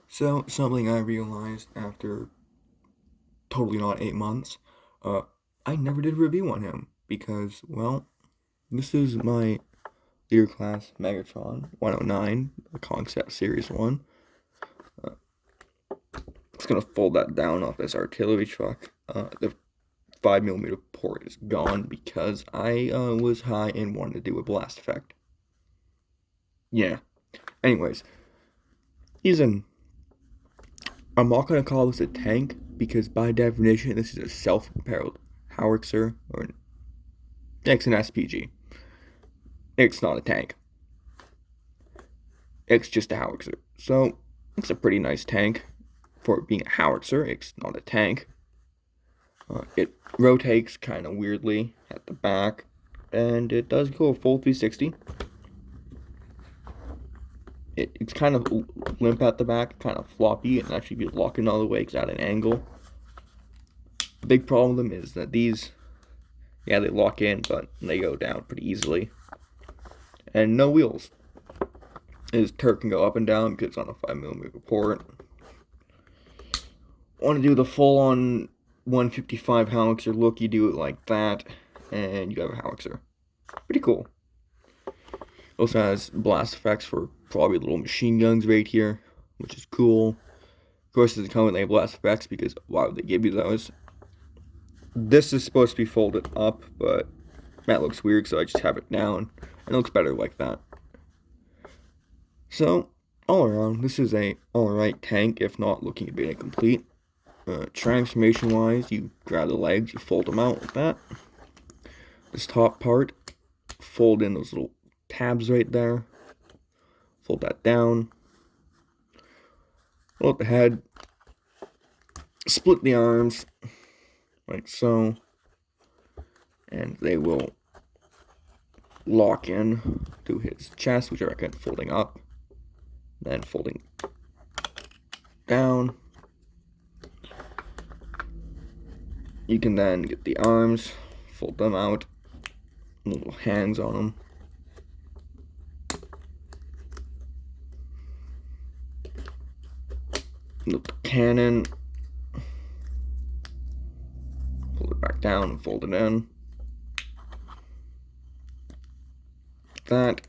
So, something I realized after totally not 8 months, uh, I never did a review on him because, well, this is my Lear Class Megatron 109, the Concept Series 1. Uh, just gonna fold that down off this artillery truck. The 5mm port is gone because I was high and wanted to do a blast effect. Yeah. Anyways, he's in. I'm not gonna call this a tank because by definition this is a self-propelled howitzer or it's an SPG. It's not a tank. It's just a howitzer. So it's a pretty nice tank for it being a howitzer. It's not a tank. It rotates kind of weirdly at the back, and it does go a full 360. It's kind of limp at the back, kind of floppy, and actually be locking all the way at an angle. The big problem is that these, yeah, they lock in, but they go down pretty easily. And no wheels. His turret can go up and down because it's on a 5mm port. Want to do the full-on 155 howitzer look, you do it like that, and you have a howitzer. Pretty cool. Also has blast effects for probably little machine guns right here, which is cool. Of course, it doesn't come with any blast effects because why would they give you those? This is supposed to be folded up, but that looks weird, so I just have it down, and it looks better like that. So, all around, this is a alright tank, if not looking a bit incomplete. Transformation wise, you grab the legs, you fold them out like that. This top part, fold in those little tabs right there. Fold that down. Pull out the head. Split the arms, like so. And they will lock in to his chest, which I recommend folding up. Then folding down. You can then get the arms, fold them out, little hands on them. The cannon, fold it back down and fold it in. That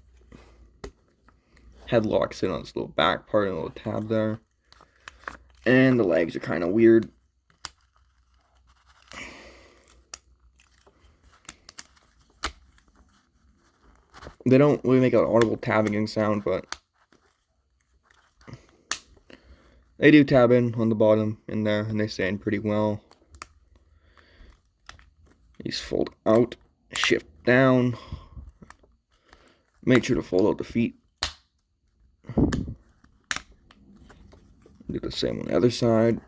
head locks in on this little back part and a little tab there. And the legs are kind of weird. They don't really make an audible tabbing sound, but they do tab in on the bottom in there, and they stand pretty well. These fold out, shift down. Make sure to fold out the feet. Do the same on the other side.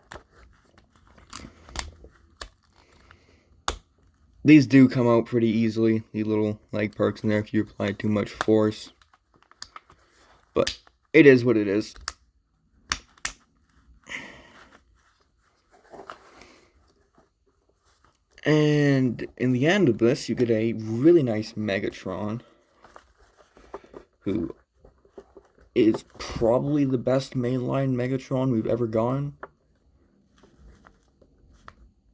These do come out pretty easily, these little leg perks in there if you apply too much force. But it is what it is. And in the end of this, you get a really nice Megatron, who is probably the best mainline Megatron we've ever gotten.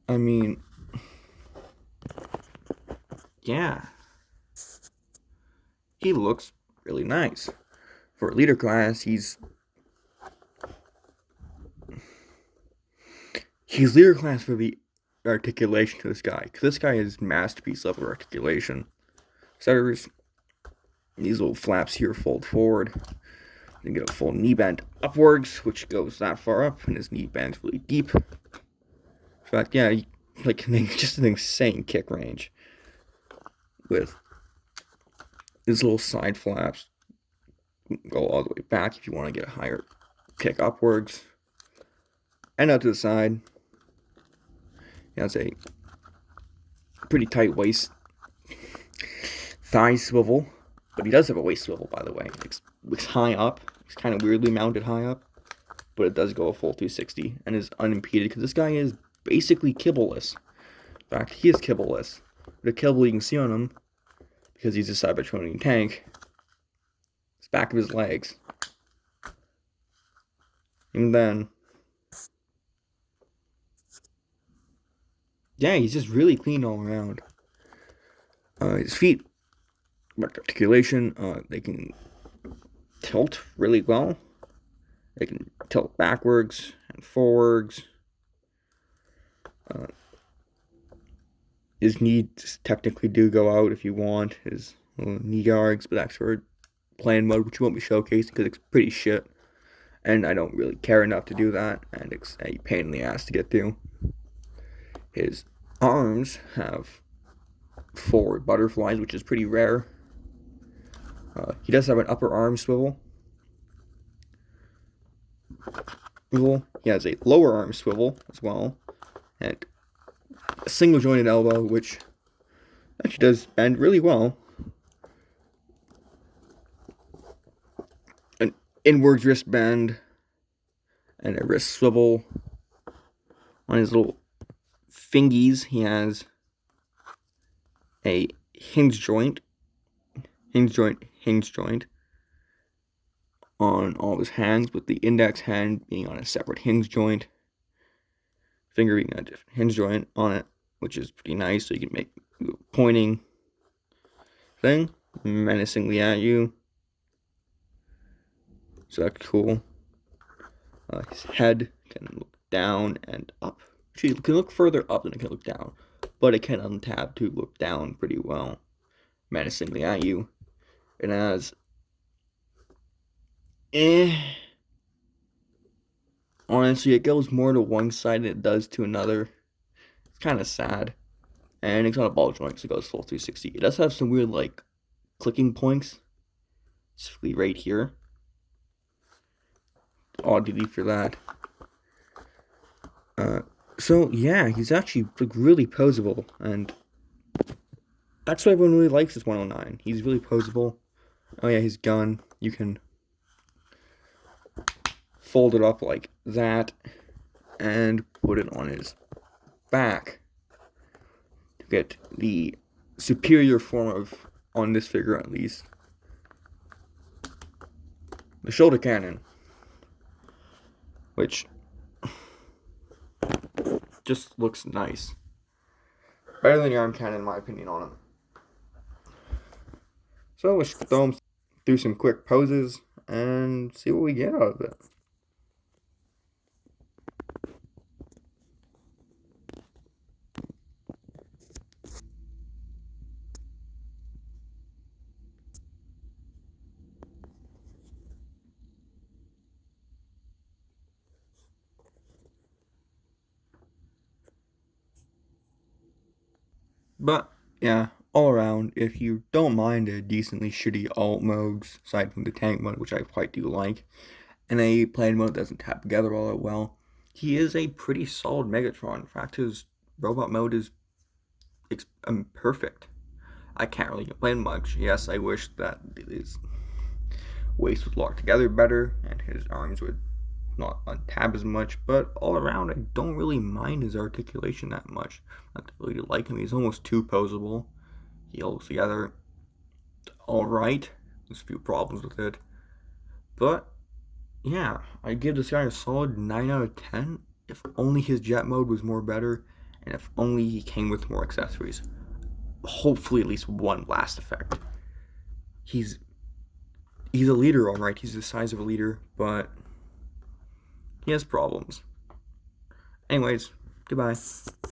I mean, yeah, he looks really nice. For a leader class, he's leader class for the articulation to this guy, because this guy is masterpiece level articulation. Setters, these little flaps here fold forward. Then get a full knee bend upwards, which goes that far up, and his knee bend's really deep. In fact, yeah, like just an insane kick range with his little side flaps. Go all the way back if you want to get a higher kick upwards, and out to the side. Yeah, it's a pretty tight waist, thigh swivel, but he does have a waist swivel, by the way. It's high up. It's kind of weirdly mounted high up, but it does go a full 360 and is unimpeded because this guy is basically kibbleless. In fact, he is kibbleless. The kibble you can see on him, because he's a Cybertronian tank, is back of his legs. And then, yeah, he's just really clean all around. His feet, articulation, they can tilt really well. They can tilt backwards and forwards. His knees technically do go out if you want, his knee guards, but that's for playing mode, which you won't be showcasing because it's pretty shit. And I don't really care enough to do that, and it's a pain in the ass to get to. His arms have forward butterflies, which is pretty rare. He does have an upper arm swivel. He has a lower arm swivel as well, and a single jointed elbow, which actually does bend really well. An inwards wrist bend, and a wrist swivel. On his little fingies, he has a hinge joint on all of his hands, with the index hand being on a separate hinge joint, finger being on a different hinge joint on it, which is pretty nice, so you can make a pointing thing menacingly at you. So that's cool. His head can look down and up. Actually, it can look further up than it can look down, but it can untab to look down pretty well, menacingly at you. It has honestly, it goes more to one side than it does to another. It's kind of sad. And it's on a ball joint, so it goes full 360. It does have some weird, like, clicking points, specifically right here. Oddly for that. So yeah, he's actually like really posable, and that's why everyone really likes this 109. He's really posable. Oh yeah, his gun, you can fold it up like that and put it on his back to get the superior form of, on this figure at least, the shoulder cannon, which just looks nice. Better than the arm cannon, in my opinion, on him. So let's throw him through some quick poses and see what we get out of it. But yeah, all around, if you don't mind a decently shitty alt modes, aside from the tank mode, which I quite do like, and a plane mode that doesn't tap together all that well, he is a pretty solid Megatron. In fact, his robot mode is perfect. I can't really complain much. Yes, I wish that his waist would lock together better and his arms would not untab as much, but all around, I don't really mind his articulation that much. I really like him. He's almost too posable. He holds together alright. There's a few problems with it. But, yeah, I give this guy a solid 9 out of 10. If only his jet mode was more better, and if only he came with more accessories. Hopefully at least one blast effect. He's a leader, alright. He's the size of a leader, but he has problems. Anyways, goodbye.